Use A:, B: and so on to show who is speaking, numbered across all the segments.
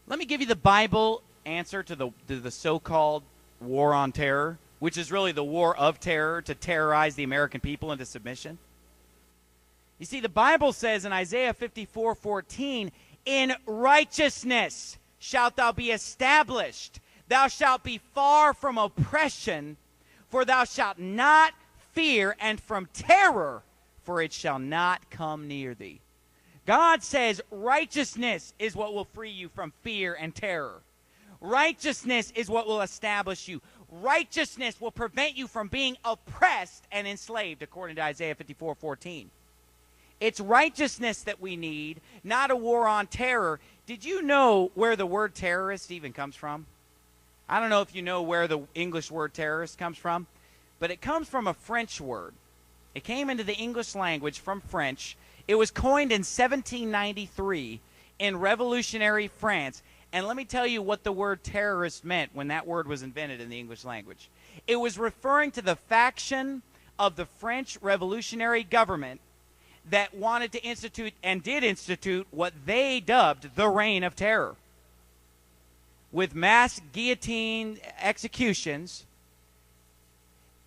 A: Let me give you the Bible answer to the so-called war on terror, which is really the war of terror to terrorize the American people into submission. You see, the Bible says in Isaiah 54:14, "In righteousness shalt thou be established. Thou shalt be far from oppression, for thou shalt not fear, and from terror, for it shall not come near thee." God says righteousness is what will free you from fear and terror. Righteousness is what will establish you. Righteousness will prevent you from being oppressed and enslaved, according to Isaiah 54:14. It's righteousness that we need, not a war on terror. Did you know where the word terrorist even comes from? I don't know if you know where the English word terrorist comes from, but it comes from a French word. It came into the English language from French. It was coined in 1793 in revolutionary France. And let me tell you what the word terrorist meant when that word was invented in the English language. It was referring to the faction of the French revolutionary government that wanted to institute and did institute what they dubbed the Reign of Terror. With mass guillotine executions,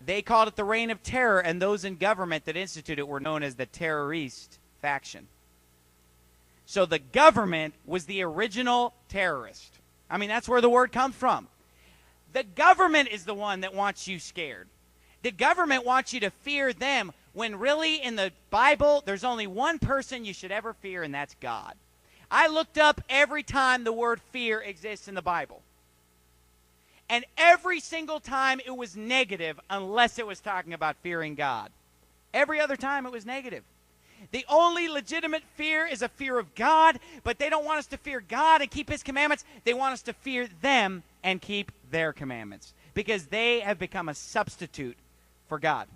A: they called it the Reign of Terror, and those in government that instituted it were known as the terrorist faction. So the government was the original terrorist. I mean, that's where the word comes from. The government is the one that wants you scared. The government wants you to fear them, when really in the Bible, there's only one person you should ever fear, and that's God. I looked up every time the word fear exists in the Bible. And every single time it was negative, unless it was talking about fearing God. Every other time it was negative. The only legitimate fear is a fear of God, but they don't want us to fear God and keep His commandments. They want us to fear them and keep their commandments, because they have become a substitute for God.